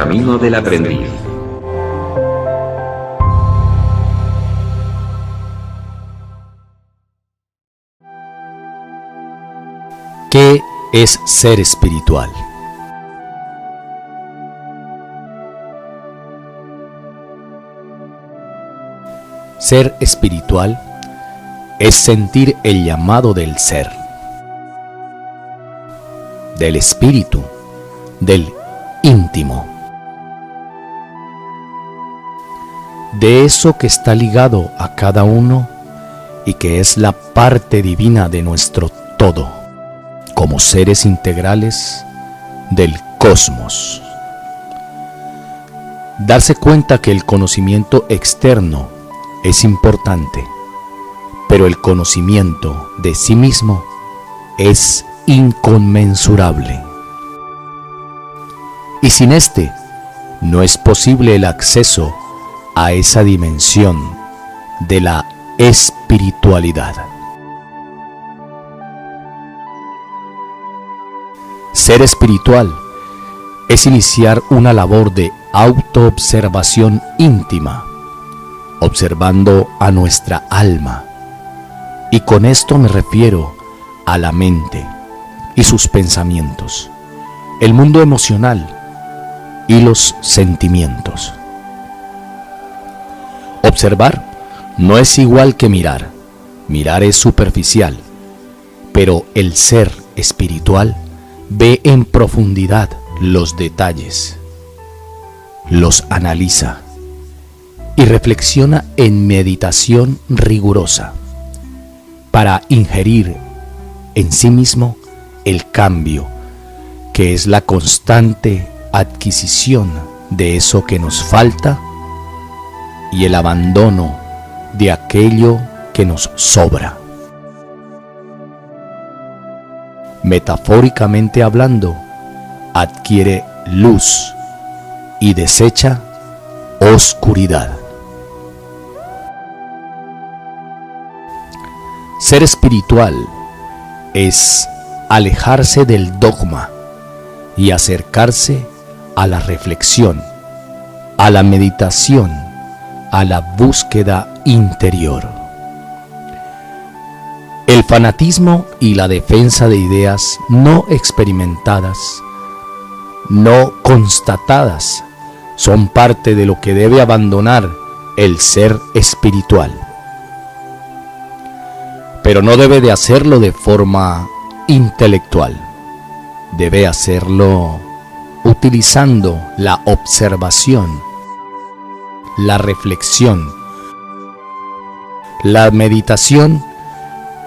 camino del aprendiz. ¿Qué es ser espiritual? Ser espiritual es sentir el llamado del ser, del espíritu, del íntimo, de eso que está ligado a cada uno y que es la parte divina de nuestro todo, como seres integrales del cosmos. Darse cuenta que el conocimiento externo es importante, pero el conocimiento de sí mismo es inconmensurable. Y sin este, no es posible el acceso a esa dimensión de la espiritualidad. Ser espiritual es iniciar una labor de autoobservación íntima, observando a nuestra alma, y con esto me refiero a la mente y sus pensamientos, el mundo emocional y los sentimientos. Observar no es igual que mirar. Mirar es superficial, pero el ser espiritual ve en profundidad los detalles, los analiza y reflexiona en meditación rigurosa para ingerir en sí mismo el cambio, que es la constante adquisición de eso que nos falta y el abandono de aquello que nos sobra. Metafóricamente hablando, adquiere luz y desecha oscuridad. Ser espiritual es alejarse del dogma y acercarse a la reflexión, a la meditación, a la búsqueda interior. El fanatismo y la defensa de ideas no experimentadas, no constatadas, son parte de lo que debe abandonar el ser espiritual. Pero no debe de hacerlo de forma intelectual. Debe hacerlo utilizando la observación, la reflexión, la meditación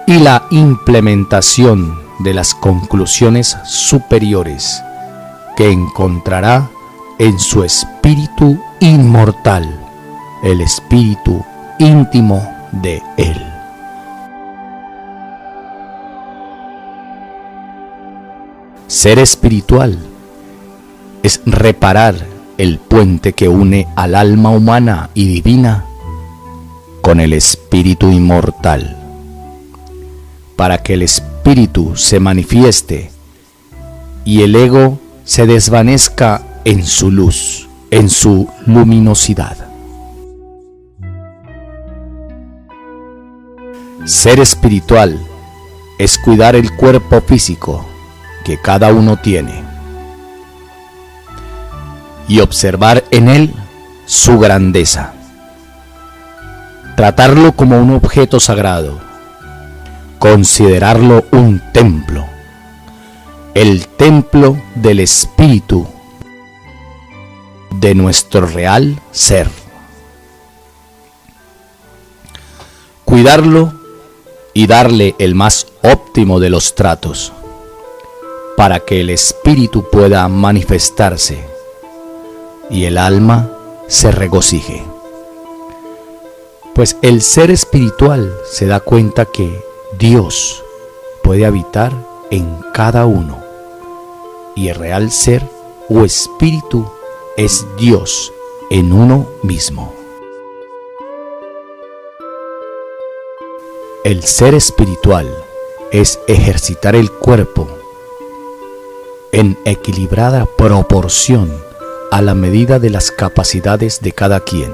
y la implementación de las conclusiones superiores que encontrará en su espíritu inmortal, el espíritu íntimo de él. Ser espiritual es reparar el puente que une al alma humana y divina con el espíritu inmortal, para que el espíritu se manifieste y el ego se desvanezca en su luz, en su luminosidad. Ser espiritual es cuidar el cuerpo físico que cada uno tiene y observar en él su grandeza, tratarlo como un objeto sagrado, considerarlo un templo, el templo del espíritu de nuestro real ser. Cuidarlo y darle el más óptimo de los tratos, para que el espíritu pueda manifestarse y el alma se regocije. Pues el ser espiritual se da cuenta que Dios puede habitar en cada uno y el real ser o espíritu es Dios en uno mismo. El ser espiritual es ejercitar el cuerpo en equilibrada proporción a la medida de las capacidades de cada quien.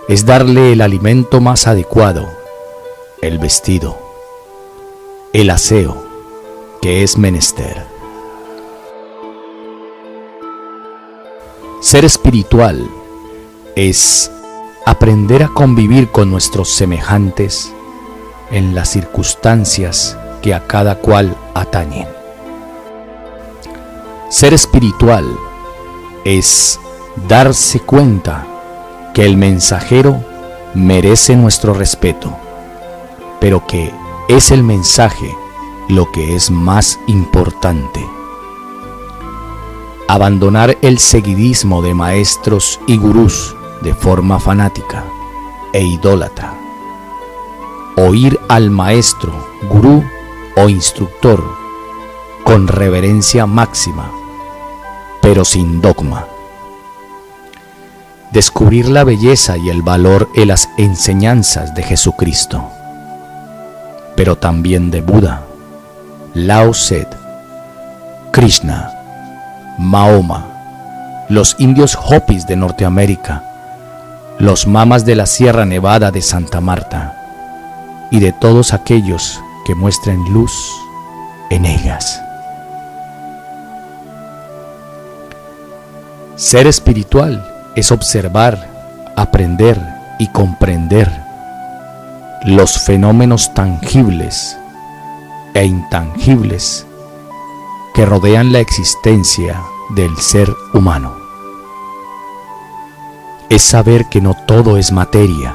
Es darle el alimento más adecuado, el vestido, el aseo que es menester. Ser espiritual es aprender a convivir con nuestros semejantes en las circunstancias que a cada cual atañen. Ser espiritual es darse cuenta que el mensajero merece nuestro respeto, pero que es el mensaje lo que es más importante. Abandonar el seguidismo de maestros y gurús de forma fanática e idólatra. Oír al maestro, gurú o instructor con reverencia máxima, pero sin dogma. Descubrir la belleza y el valor en las enseñanzas de Jesucristo, pero también de Buda, Lao Tse, Krishna, Mahoma, los indios Hopis de Norteamérica, los mamas de la Sierra Nevada de Santa Marta y de todos aquellos que muestren luz en ellas. Ser espiritual es observar, aprender y comprender los fenómenos tangibles e intangibles que rodean la existencia del ser humano. Es saber que no todo es materia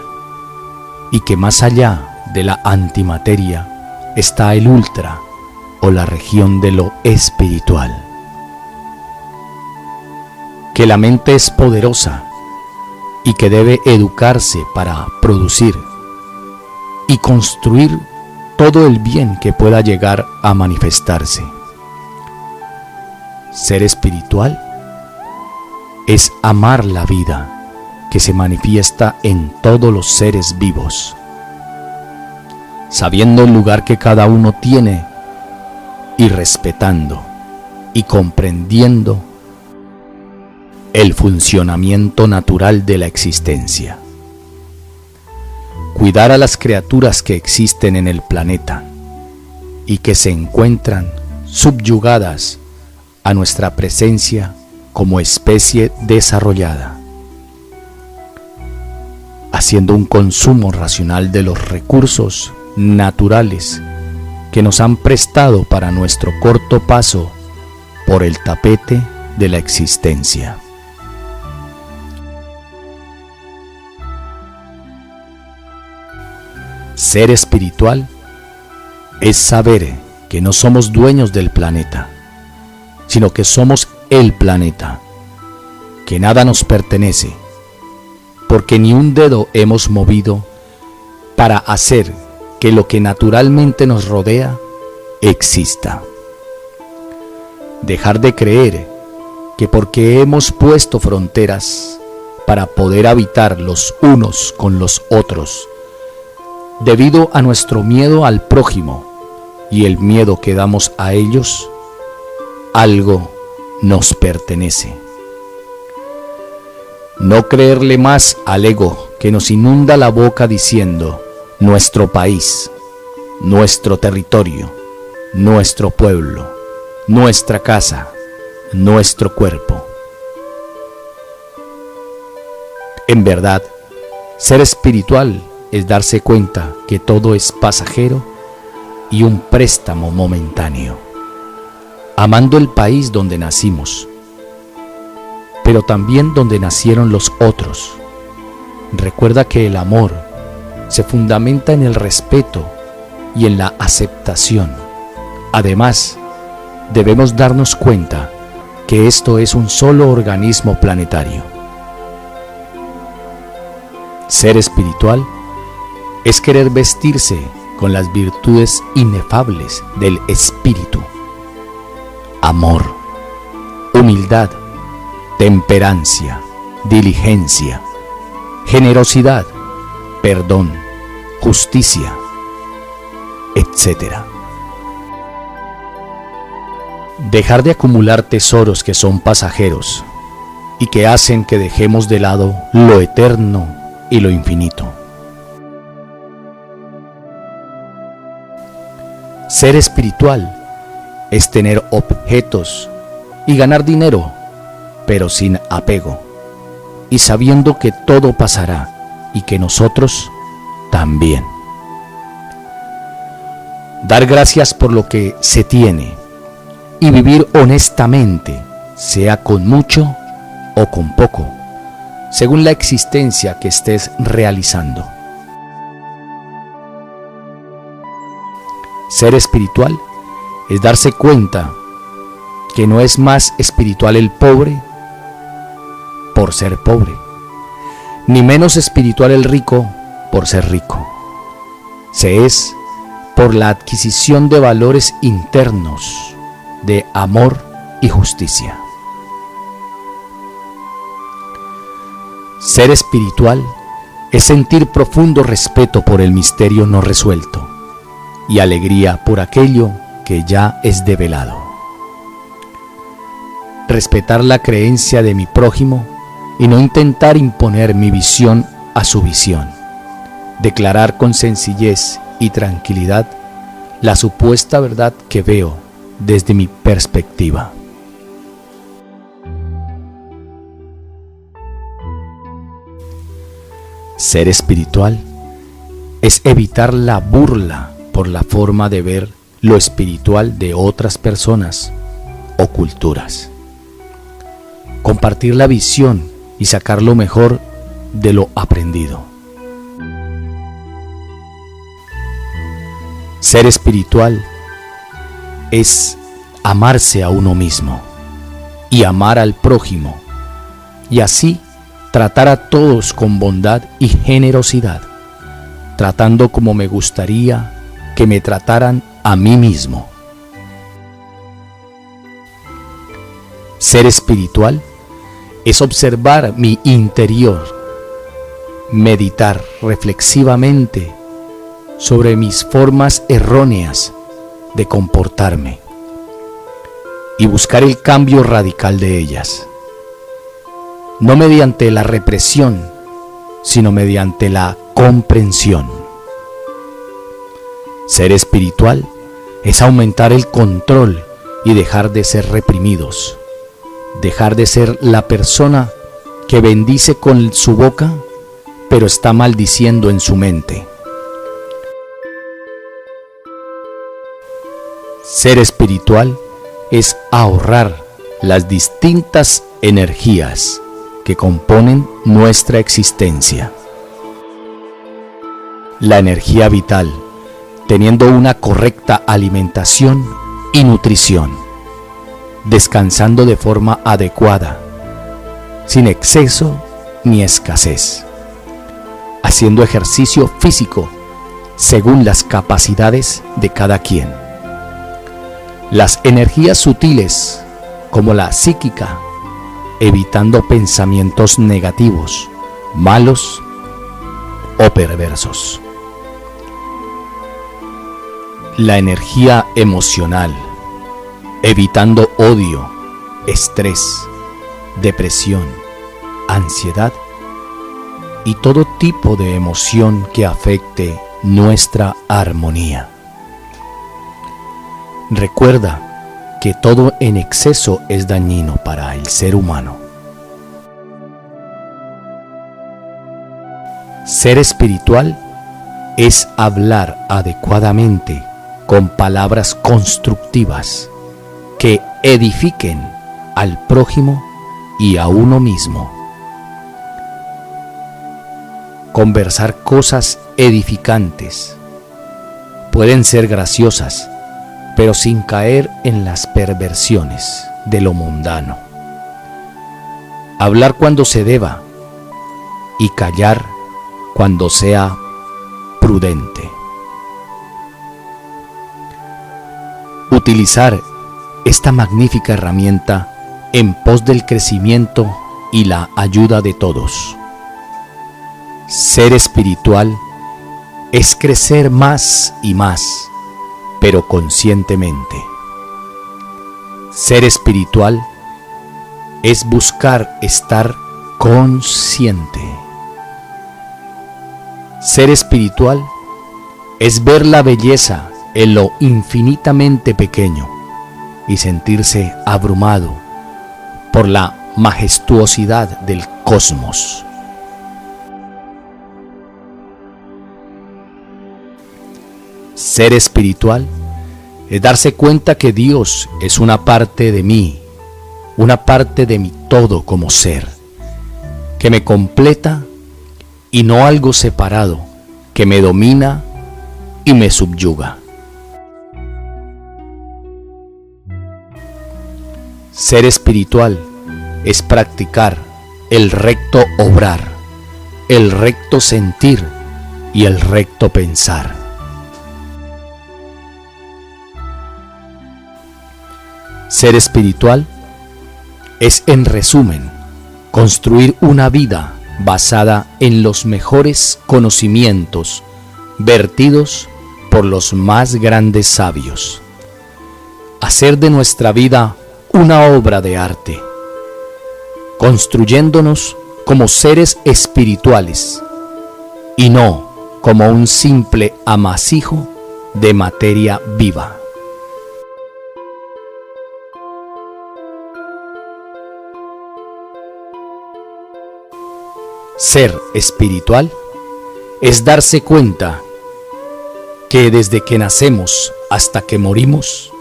y que más allá de la antimateria está el ultra o la región de lo espiritual. Que la mente es poderosa y que debe educarse para producir y construir todo el bien que pueda llegar a manifestarse. Ser espiritual es amar la vida que se manifiesta en todos los seres vivos, sabiendo el lugar que cada uno tiene y respetando y comprendiendo el funcionamiento natural de la existencia. Cuidar a las criaturas que existen en el planeta y que se encuentran subyugadas a nuestra presencia como especie desarrollada, haciendo un consumo racional de los recursos naturales que nos han prestado para nuestro corto paso por el tapete de la existencia. Ser espiritual es saber que no somos dueños del planeta, sino que somos el planeta, que nada nos pertenece, porque ni un dedo hemos movido para hacer que lo que naturalmente nos rodea exista. Dejar de creer que porque hemos puesto fronteras para poder habitar los unos con los otros, debido a nuestro miedo al prójimo y el miedo que damos a ellos, algo nos pertenece. No creerle más al ego que nos inunda la boca diciendo nuestro país, nuestro territorio, nuestro pueblo, nuestra casa, nuestro cuerpo. En verdad, ser espiritual es darse cuenta que todo es pasajero y un préstamo momentáneo, amando el país donde nacimos, pero también donde nacieron los otros. Recuerda que el amor se fundamenta en el respeto y en la aceptación. Además, debemos darnos cuenta que esto es un solo organismo planetario. Ser espiritual es querer vestirse con las virtudes inefables del espíritu: amor, humildad, temperancia, diligencia, generosidad, perdón, justicia, etc. Dejar de acumular tesoros que son pasajeros y que hacen que dejemos de lado lo eterno y lo infinito. Ser espiritual es tener objetos y ganar dinero, pero sin apego, y sabiendo que todo pasará y que nosotros también. Dar gracias por lo que se tiene y vivir honestamente, sea con mucho o con poco, según la existencia que estés realizando. Ser espiritual es darse cuenta que no es más espiritual el pobre por ser pobre, ni menos espiritual el rico por ser rico. Se es por la adquisición de valores internos, de amor y justicia. Ser espiritual es sentir profundo respeto por el misterio no resuelto y alegría por aquello que ya es develado. Respetar la creencia de mi prójimo y no intentar imponer mi visión a su visión. Declarar con sencillez y tranquilidad la supuesta verdad que veo desde mi perspectiva. Ser espiritual es evitar la burla por la forma de ver lo espiritual de otras personas o culturas. Compartir la visión y sacar lo mejor de lo aprendido. Ser espiritual es amarse a uno mismo y amar al prójimo, y así tratar a todos con bondad y generosidad, tratando como me gustaría que me trataran a mí mismo. Ser espiritual es observar mi interior, meditar reflexivamente sobre mis formas erróneas de comportarme y buscar el cambio radical de ellas, no mediante la represión, sino mediante la comprensión. Ser espiritual es aumentar el control y dejar de ser reprimidos, dejar de ser la persona que bendice con su boca, pero está maldiciendo en su mente. Ser espiritual es ahorrar las distintas energías que componen nuestra existencia. La energía vital, teniendo una correcta alimentación y nutrición, descansando de forma adecuada, sin exceso ni escasez, haciendo ejercicio físico según las capacidades de cada quien. Las energías sutiles, como la psíquica, evitando pensamientos negativos, malos o perversos. La energía emocional, evitando odio, estrés, depresión, ansiedad y todo tipo de emoción que afecte nuestra armonía. Recuerda que todo en exceso es dañino para el ser humano. Ser espiritual es hablar adecuadamente con palabras constructivas que edifiquen al prójimo y a uno mismo. Conversar cosas edificantes. Pueden ser graciosas, pero sin caer en las perversiones de lo mundano. Hablar cuando se deba y callar cuando sea prudente. Utilizar esta magnífica herramienta en pos del crecimiento y la ayuda de todos. Ser espiritual es crecer más y más, pero conscientemente. Ser espiritual es buscar estar consciente. Ser espiritual es ver la belleza en lo infinitamente pequeño y sentirse abrumado por la majestuosidad del cosmos. Ser espiritual es darse cuenta que Dios es una parte de mí, una parte de mi todo como ser, que me completa y no algo separado, que me domina y me subyuga. Ser espiritual es practicar el recto obrar, el recto sentir y el recto pensar. Ser espiritual es, en resumen, construir una vida basada en los mejores conocimientos vertidos por los más grandes sabios. Hacer de nuestra vida una obra de arte, construyéndonos como seres espirituales y no como un simple amasijo de materia viva. Ser espiritual es darse cuenta que desde que nacemos hasta que morimos,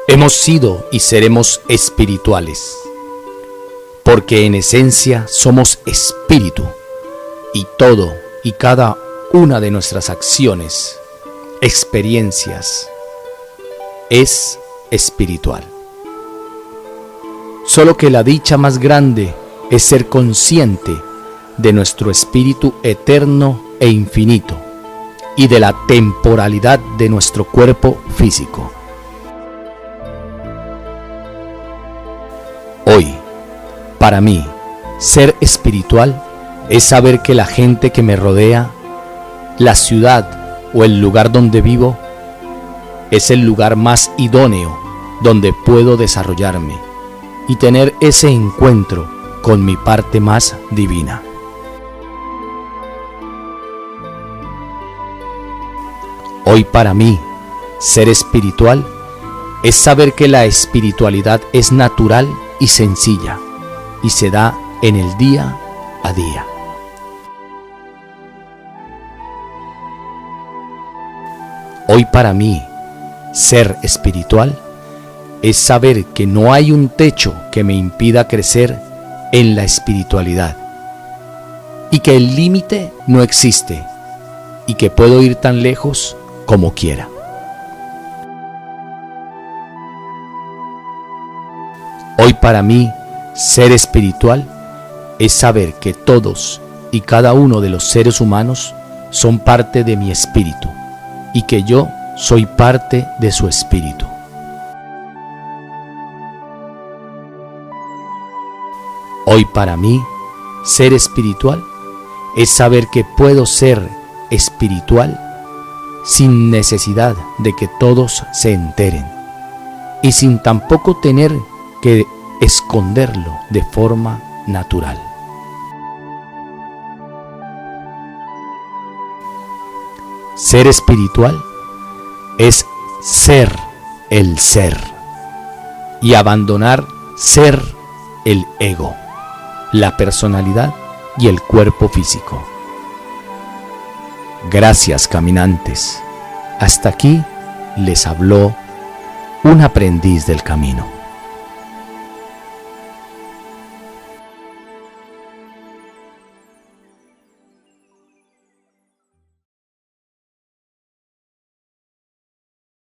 hemos sido y seremos espirituales, porque en esencia somos espíritu y todo y cada una de nuestras acciones, experiencias, es espiritual. Solo que la dicha más grande es ser consciente de nuestro espíritu eterno e infinito y de la temporalidad de nuestro cuerpo físico. Hoy, para mí, ser espiritual es saber que la gente que me rodea, la ciudad o el lugar donde vivo, es el lugar más idóneo donde puedo desarrollarme y tener ese encuentro con mi parte más divina. Hoy para mí, ser espiritual es saber que la espiritualidad es natural y sencilla y se da en el día a día. Hoy para mí, ser espiritual es saber que no hay un techo que me impida crecer en la espiritualidad y que el límite no existe y que puedo ir tan lejos como quiera. Hoy para mí, ser espiritual es saber que todos y cada uno de los seres humanos son parte de mi espíritu y que yo soy parte de su espíritu. Hoy para mí, ser espiritual es saber que puedo ser espiritual sin necesidad de que todos se enteren y sin tampoco tener que esconderlo de forma natural. Ser espiritual es ser el ser y abandonar ser el ego, la personalidad y el cuerpo físico. Gracias, caminantes. Hasta aquí les habló un aprendiz del camino.